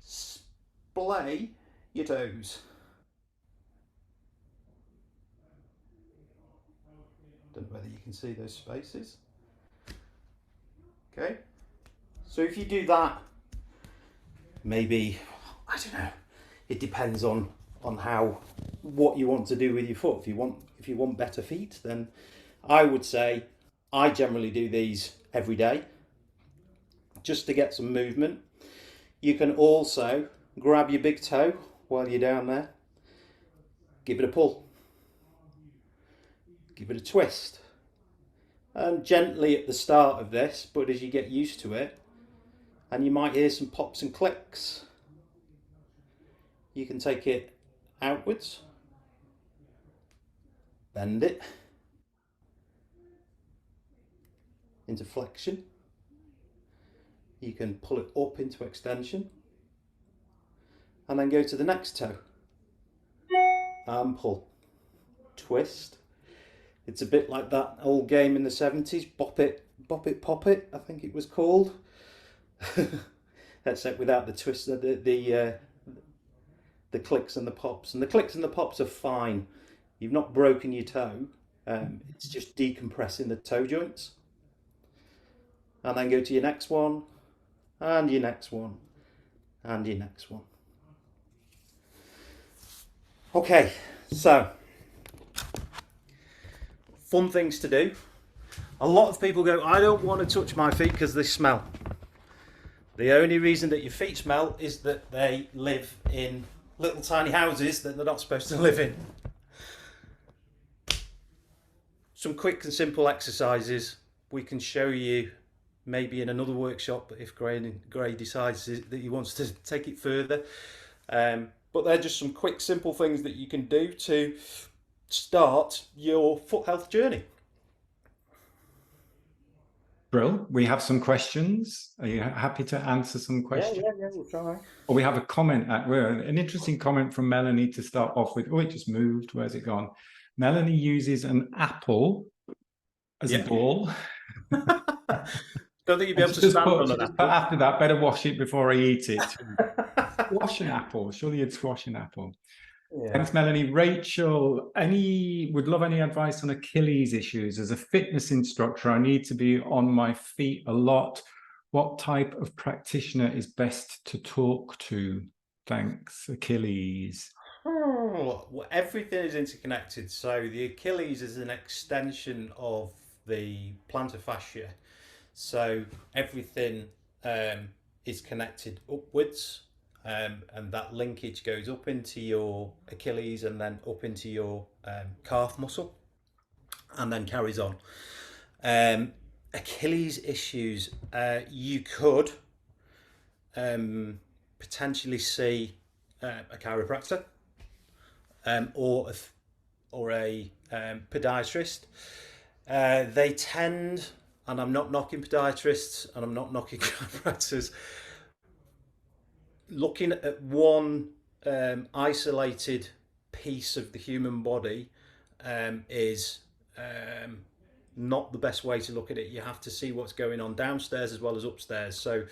splay your toes. Don't know whether you can see those spaces. Okay, so if you do that, maybe, I don't know, it depends on what you want to do with your foot. If you want better feet, then I would say I generally do these every day just to get some movement. You can also grab your big toe while you're down there, give it a pull, give it a twist, and gently at the start of this, but as you get used to it, and you might hear some pops and clicks, you can take it outwards, bend it into flexion. You can pull it up into extension, and then go to the next toe and pull, twist. It's a bit like that old game in the 70s, Bop It, Pop It, I think it was called. Except without the twist, the clicks and the pops. And the clicks and the pops are fine. You've not broken your toe. It's just decompressing the toe joints. And then go to your next one, and your next one, and your next one. Okay, so fun things to do. A lot of people go, I don't want to touch my feet because they smell. The only reason that your feet smell is that they live in little tiny houses that they're not supposed to live in. Some quick and simple exercises we can show you maybe in another workshop if Gray decides that he wants to take it further. But they're just some quick simple things that you can do to start your foot health journey. Brill, we have some questions. Are you happy to answer some questions? Yeah, we'll try. Or we have a comment, an interesting comment from Melanie to start off with. Oh, it just moved. Where's it gone? Melanie uses an apple as a ball. Don't think you'd be able to Just stand put, on an just put apple. after that, better wash it before I eat it. Squash an apple. Surely you'd squash an apple. Yeah. Thanks, Melanie. Rachel, would love any advice on Achilles issues? As a fitness instructor, I need to be on my feet a lot. What type of practitioner is best to talk to? Thanks, Achilles. Oh, well, everything is interconnected. So the Achilles is an extension of the plantar fascia. So everything is connected upwards, and that linkage goes up into your Achilles and then up into your calf muscle, and then carries on. Achilles issues, you could potentially see a chiropractor or a podiatrist. They tend, and I'm not knocking podiatrists and I'm not knocking chiropractors, looking at one isolated piece of the human body is not the best way to look at it. You have to see what's going on downstairs as well as upstairs. So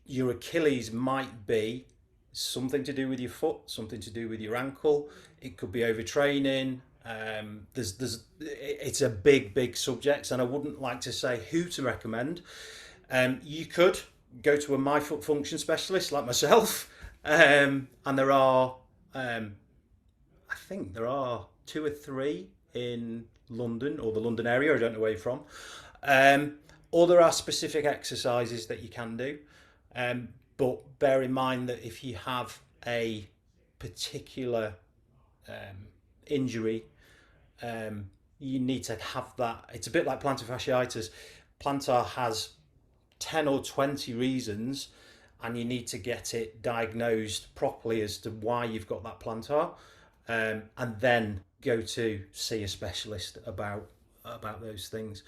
your Achilles might be something to do with your foot, something to do with your ankle. It could be overtraining. It's a big subject, and I wouldn't like to say who to recommend. You could go to a my foot function specialist like myself, and there are, I think there are 2 or 3 in London or the London area. I don't know where you're from. Or there are specific exercises that you can do. But bear in mind that if you have a particular injury, you need to have that. It's a bit like plantar fasciitis. Plantar has 10 or 20 reasons, and you need to get it diagnosed properly as to why you've got that plantar, and then go to see a specialist about those things.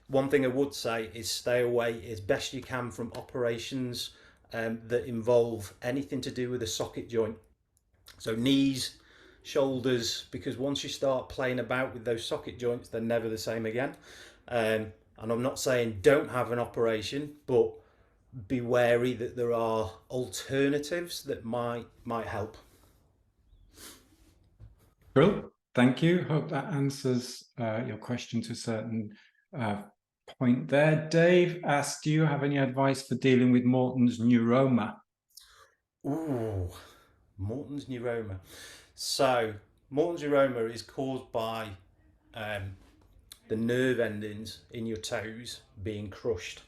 One thing I would say is stay away as best you can from operations that involve anything to do with a socket joint. So knees, shoulders, because once you start playing about with those socket joints, they're never the same again. And I'm not saying don't have an operation, but be wary that there are alternatives that might help. Cool. Thank you. Hope that answers your question to a certain point there. Dave asked, do you have any advice for dealing with Morton's neuroma? Ooh, Morton's neuroma. So Morton's neuroma is caused by the nerve endings in your toes being crushed.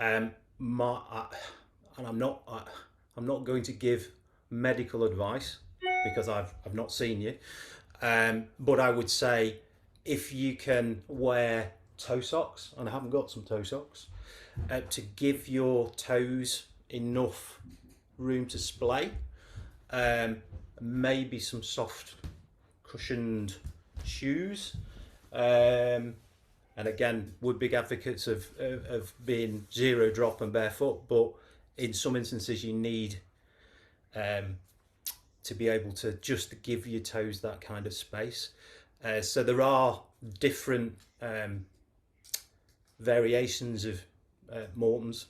And I'm not going to give medical advice because I've not seen you. But I would say if you can wear toe socks, and I haven't got some toe socks, to give your toes enough room to splay, maybe some soft cushioned shoes, and again, we're big advocates of being zero drop and barefoot, but in some instances you need to be able to just give your toes that kind of space. So there are different variations of Morton's,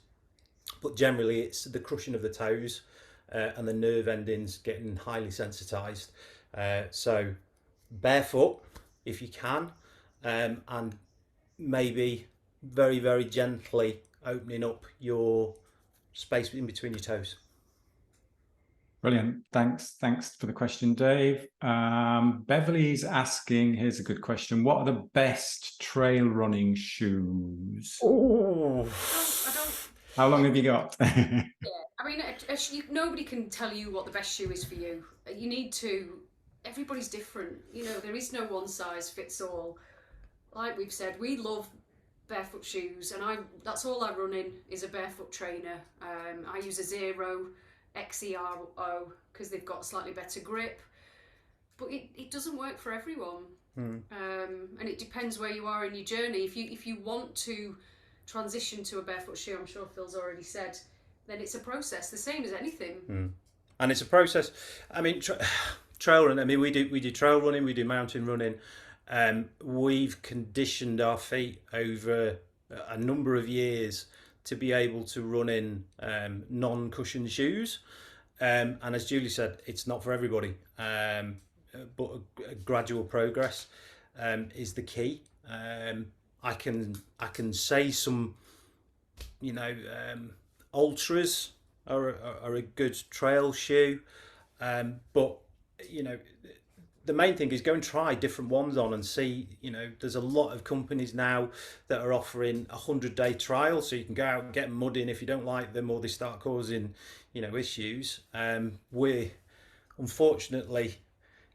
but generally it's the crushing of the toes and the nerve endings getting highly sensitized. So barefoot if you can, and maybe very, very gently opening up your space in between your toes. Brilliant. Thanks for the question, Dave. Beverly's asking, here's a good question. What are the best trail running shoes? Oh, How long have you got? Yeah, I mean, nobody can tell you what the best shoe is for you. You need to, everybody's different. You know, there is no one size fits all. Like we've said, we love barefoot shoes, and that's all I run in is a barefoot trainer. I use a Zero XERO because they've got slightly better grip, but it doesn't work for everyone. And it depends where you are in your journey. If you want to transition to a barefoot shoe, I'm sure Phil's already said, then it's a process, the same as anything. And it's a process. I mean, trail running. I mean, we do trail running, we do mountain running. We've conditioned our feet over a number of years to be able to run in non-cushion shoes. And as Julie said, it's not for everybody, but a gradual progress is the key. I can say some, ultras are a good trail shoe, but the main thing is go and try different ones on and see. There's a lot of companies now that are offering 100-day trial, so you can go out and get mud in if you don't like them or they start causing issues. We're unfortunately,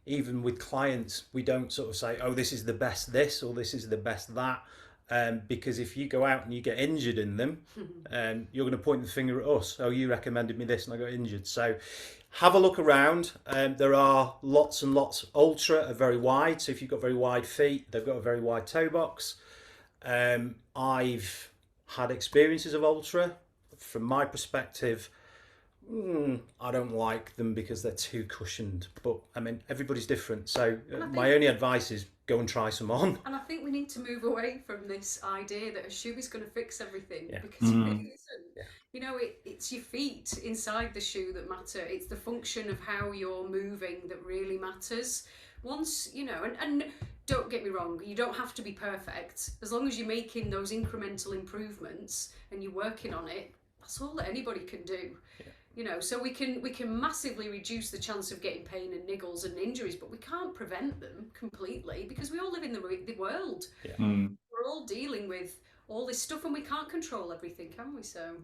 even with clients, we don't sort of say, oh, this is the best this or this is the best that, because if you go out and you get injured in them, you're going to point the finger at us. Oh, you recommended me this and I got injured. So have a look around. There are lots and lots. Ultra are very wide, so if you've got very wide feet, they've got a very wide toe box. I've had experiences of Ultra. From my perspective, I don't like them because they're too cushioned, but I mean, everybody's different. So my only advice is go and try some on. And I think we need to move away from this idea that a shoe is going to fix everything, because it really isn't. It's your feet inside the shoe that matter. It's the function of how you're moving that really matters. Once, and don't get me wrong, you don't have to be perfect. As long as you're making those incremental improvements and you're working on it, that's all that anybody can do. So we can massively reduce the chance of getting pain and niggles and injuries, but we can't prevent them completely because we all live in the world. We're all dealing with all this stuff and we can't control everything, can we? So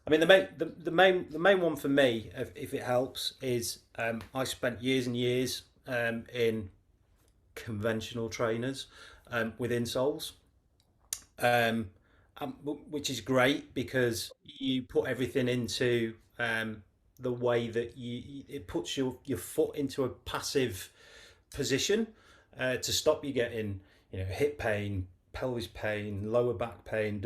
I mean, the main one for me, if it helps, is I spent years and years in conventional trainers with insoles. Which is great because you put everything into the way that it puts your foot into a passive position to stop you getting hip pain, pelvis pain, lower back pain,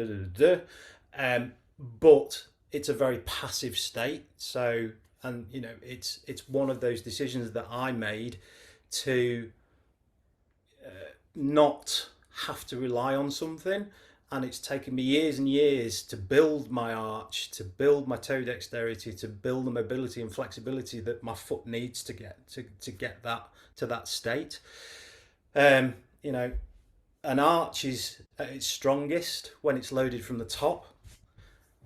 but it's a very passive state. So it's one of those decisions that I made to not have to rely on something. And it's taken me years and years to build my arch, to build my toe dexterity, to build the mobility and flexibility that my foot needs to get that to that state. An arch is at its strongest when it's loaded from the top.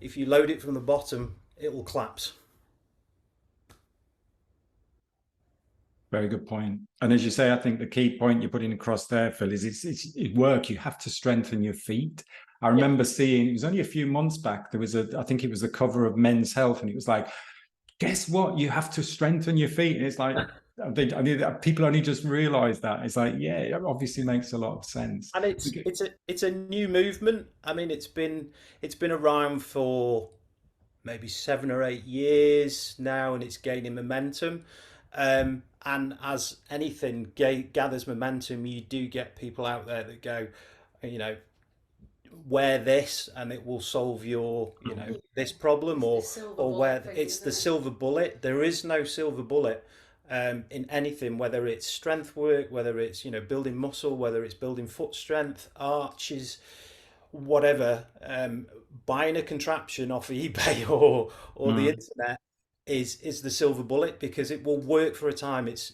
If you load it from the bottom, it will collapse. Very good point. And as you say, I think the key point you're putting across there, Phil, is it's work. You have to strengthen your feet. I remember seeing, it was only a few months back, there was I think it was the cover of Men's Health, and it was like, guess what? You have to strengthen your feet. And it's like, I mean, people only just realize that. It's like, yeah, it obviously makes a lot of sense. And it's a new movement. I mean, it's been around for maybe 7 or 8 years now, and it's gaining momentum. And as anything gathers momentum, you do get people out there that go, wear this and it will solve your, this problem, or wear it's the silver bullet. There is no silver bullet in anything, whether it's strength work, whether it's, building muscle, whether it's building foot strength, arches, whatever. Buying a contraption off eBay or the internet is the silver bullet, because it will work for a time. It's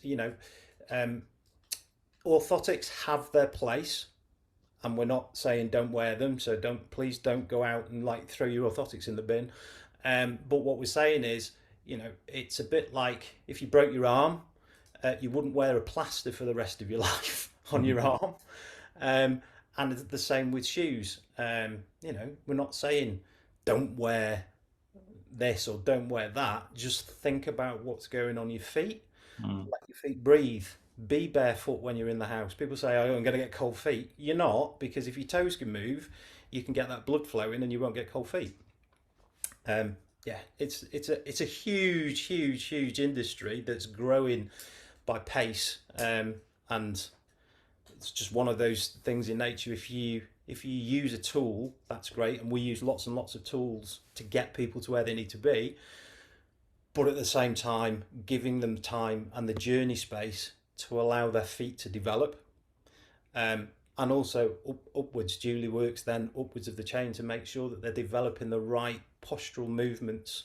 orthotics have their place, and we're not saying don't wear them, so please don't go out and throw your orthotics in the bin. But what we're saying is, it's a bit like if you broke your arm, you wouldn't wear a plaster for the rest of your life on your arm. And the same with shoes. We're not saying don't wear this or don't wear that. Just think about what's going on your feet. Let your feet breathe. Be barefoot when you're in the house. People say, oh, I'm going to get cold feet. You're not, because if your toes can move, you can get that blood flowing and you won't get cold feet. It's a huge industry that's growing by pace, and it's just one of those things in nature. If you use a tool, that's great, and we use lots and lots of tools to get people to where they need to be, but at the same time giving them time and the journey space to allow their feet to develop. and also upwards. Julie works then upwards of the chain to make sure that they're developing the right postural movements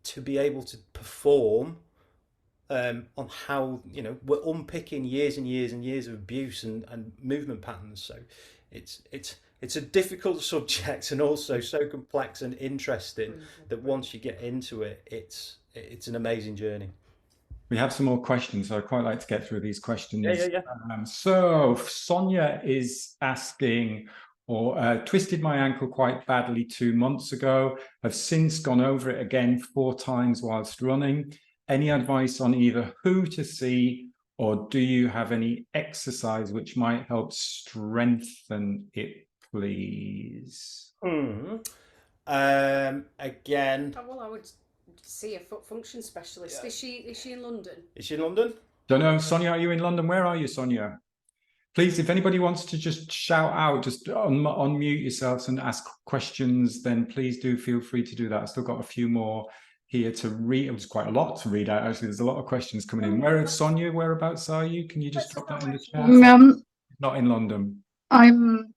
to be able to perform on how, you know, we're unpicking years and years and years of abuse and movement patterns. So it's a difficult subject, and also so complex and interesting that once you get into it, it's an amazing journey. We have some more questions, so I'd quite like to get through these questions. Yeah. So Sonia is asking, twisted my ankle quite badly 2 months ago. I've since gone over it again 4 times whilst running. Any advice on either who to see, or do you have any exercise which might help strengthen it, please? Again. Well, I would see a foot function specialist. Is she in London? Is she in London? Don't know. Sonia, are you in London? Where are you, Sonia? Please, if anybody wants to just shout out, just unmute yourselves and ask questions, then please do feel free to do that. I've still got a few more here to read. It was quite a lot to read out, actually. There's a lot of questions coming in. Where is Sonia? Whereabouts are you? Can you just drop that in the chat? Not in London. I'm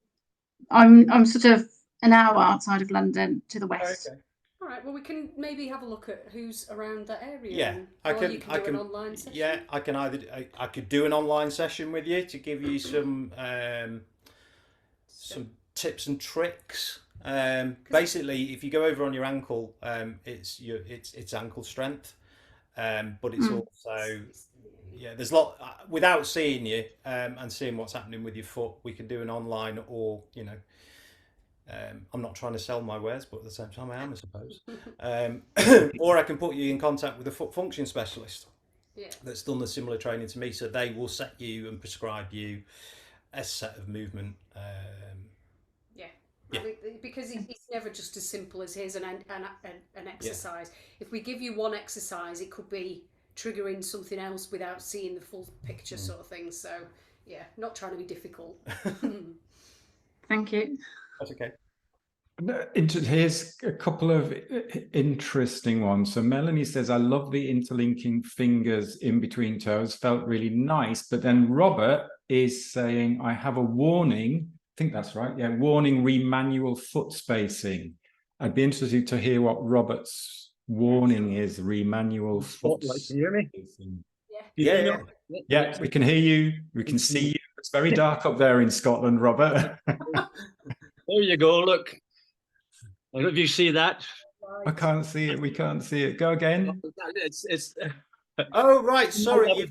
sort of an hour outside of London to the west. Okay. All right. Well, we can maybe have a look at who's around that area. Yeah, I can do an online session. Yeah, I could do an online session with you to give you some tips and tricks. Basically, if you go over on your ankle, it's ankle strength, but it's also there's a lot without seeing you and seeing what's happening with your foot. We can do an online, or you know. I'm not trying to sell my wares, but at the same time I am, I suppose. Or I can put you in contact with a foot function specialist that's done the similar training to me, so they will set you and prescribe you a set of movement. Because it's never just as simple as here's an exercise. If we give you one exercise, it could be triggering something else without seeing the full picture, sort of thing. So not trying to be difficult. Thank you. That's okay. Here's a couple of interesting ones. So Melanie says, I love the interlinking fingers in between toes, felt really nice. But then Robert is saying, I have a warning. I think that's right. Yeah, warning manual foot spacing. I'd be interested to hear what Robert's warning is, manual foot spacing. Can you hear me? Yeah, we can hear you. We can see you. It's very dark up there in Scotland, Robert. There you go. Look. I don't know if you see that. I can't see it. We can't see it. Go again. It's. Oh right. Sorry, I was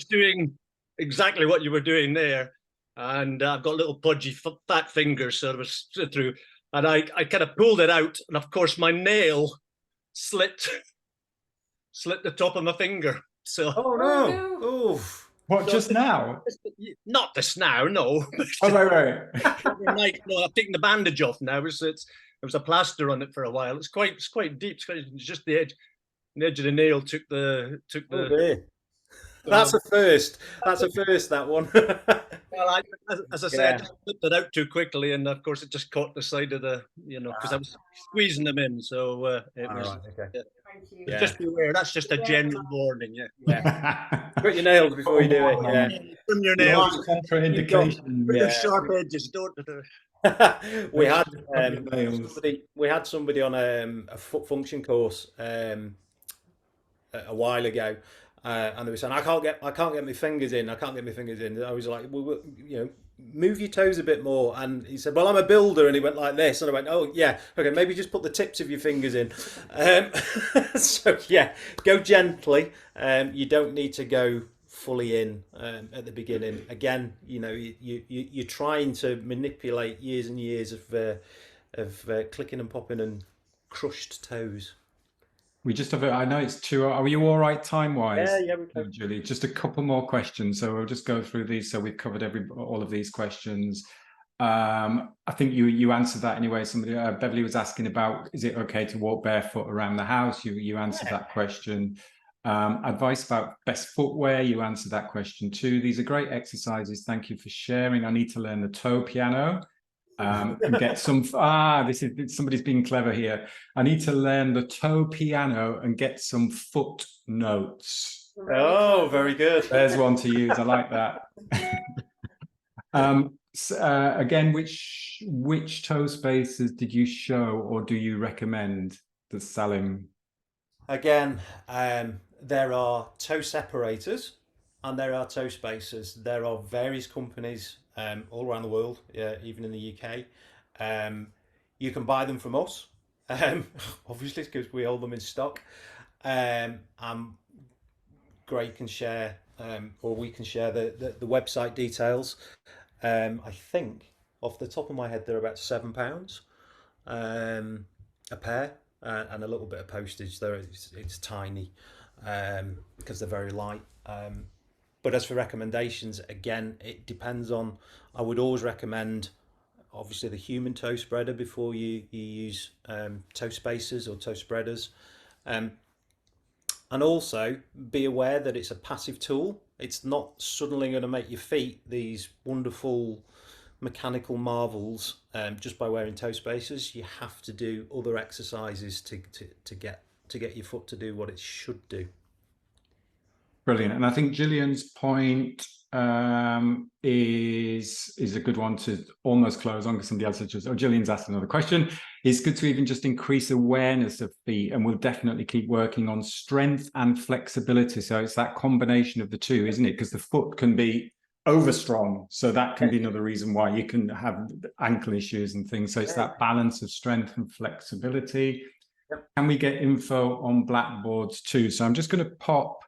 doing exactly what you were doing there, and I've got little pudgy fat fingers, so I was through, and I kind of pulled it out, and of course my nail slit the top of my finger. So. Oh no! Oh. What, just now? Not this now, no. Oh, right. No, I've taken the bandage off now. There was a plaster on it for a while. It's quite deep. It's just the edge of the nail took the. Oh, dear. That's a first. That's a first, that one. Well, as I said, I flipped it out too quickly, and of course it just caught the side of the, because I was squeezing them in. So it was. Right, okay. Thank you. Just beware. That's just a general warning. Put your nails before you do it. Yeah. Trim your nails. Contraindication. Your sharp edges. Don't. We had somebody on a foot function course a while ago. And they were saying, I can't get my fingers in. I was like, well, move your toes a bit more. And he said, well, I'm a builder. And he went like this. And I went, oh, yeah, okay, maybe just put the tips of your fingers in. So, go gently. You don't need to go fully in at the beginning. Again, you're trying to manipulate years and years of clicking and popping and crushed toes. We just have I know it's 2 hours. Are you all right time-wise? Yeah, Julie. Just a couple more questions. So we'll just go through these. So we've covered all of these questions. I think you answered that anyway. Somebody, Beverly was asking about, is it okay to walk barefoot around the house? You answered that question. Advice about best footwear. You answered that question too. These are great exercises. Thank you for sharing. I need to learn the toe piano. And get some somebody's being clever here. I need to learn the toe piano and get some foot notes. Oh, very good. There's one to use. I like that. Again, which toe spaces did you show or do you recommend the Salim? Again, there are toe separators and there are toe spacers. There are various companies all around the world, even in the UK. You can buy them from us, obviously, because we hold them in stock. Gray can share, or we can share the website details. I think off the top of my head, they're about £7 a pair, and a little bit of postage. There, it's tiny because they're very light. But as for recommendations, again, it depends on. I would always recommend, obviously, the human toe spreader before you use toe spacers or toe spreaders. And also be aware that it's a passive tool. It's not suddenly going to make your feet these wonderful mechanical marvels just by wearing toe spacers. You have to do other exercises to get your foot to do what it should do. Brilliant. And I think Gillian's point is a good one to almost close on, because somebody else has just, Gillian's asked another question. It's good to even just increase awareness of feet, and we'll definitely keep working on strength and flexibility. So it's that combination of the two, isn't it? Because the foot can be over strong, so that can be another reason why you can have ankle issues and things. So it's that balance of strength and flexibility. Yep. Can we get info on blackboards too? So I'm just going to pop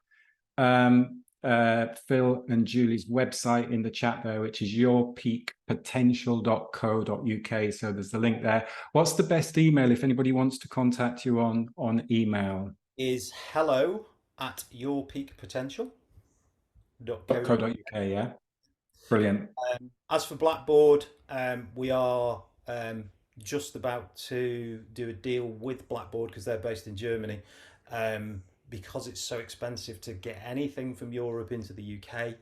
Phil and Julie's website in the chat there, which is yourpeakpotential.co.uk. So there's the link there. What's the best email if anybody wants to contact you on email? Is hello@yourpeakpotential.co.uk. Yeah, brilliant. As for Blackboard, we are just about to do a deal with Blackboard because they're based in Germany. Because it's so expensive to get anything from Europe into the UK,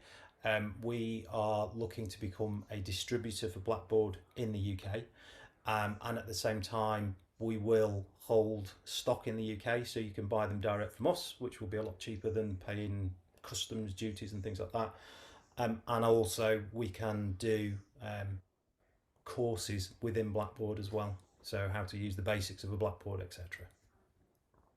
we are looking to become a distributor for Blackboard in the UK. And at the same time, we will hold stock in the UK, so you can buy them direct from us, which will be a lot cheaper than paying customs duties and things like that. And also we can do courses within Blackboard as well. So how to use the basics of a Blackboard, etc.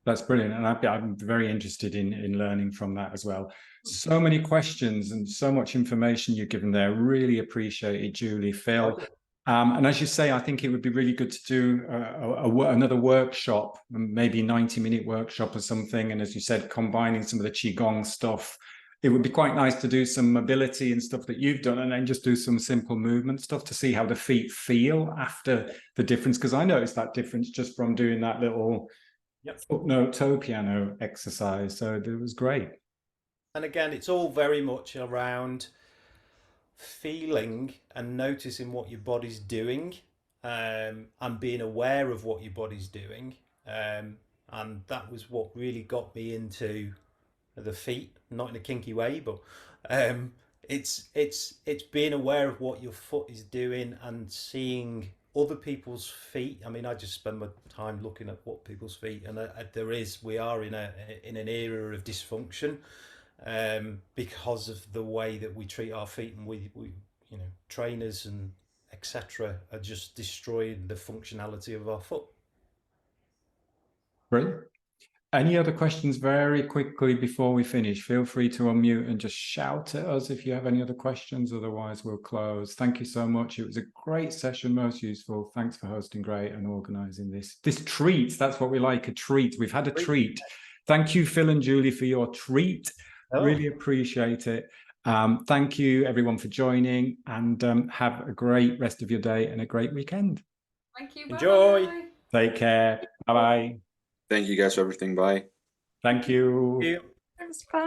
That's brilliant. And I'm very interested in learning from that as well. So many questions and so much information you've given there. Really appreciate it, Julie, Phil. And as you say, I think it would be really good to do another workshop, maybe a 90-minute workshop or something. And as you said, combining some of the Qigong stuff. It would be quite nice to do some mobility and stuff that you've done, and then just do some simple movement stuff to see how the feet feel after the difference. Because I noticed that difference just from doing that little footnote toe piano exercise. So it was great. And again, it's all very much around feeling and noticing what your body's doing, and being aware of what your body's doing. And that was what really got me into the feet, not in a kinky way, but it's being aware of what your foot is doing and seeing other people's feet. I mean, I just spend my time looking at what people's feet, and we are in an era of dysfunction because of the way that we treat our feet, and we trainers and etc. are just destroying the functionality of our foot. Brilliant. Any other questions very quickly before we finish? Feel free to unmute and just shout at us if you have any other questions. Otherwise, we'll close. Thank you so much. It was a great session, most useful. Thanks for hosting, Gray, and organising this treat. That's what we like, a treat. We've had a treat. Thank you, Phil and Julie, for your treat. Really appreciate it. Thank you, everyone, for joining, and have a great rest of your day and a great weekend. Thank you. Enjoy. Bye. Take care. Bye-bye. Thank you guys for everything. Bye. Thank you. Thank you. Thanks, bye.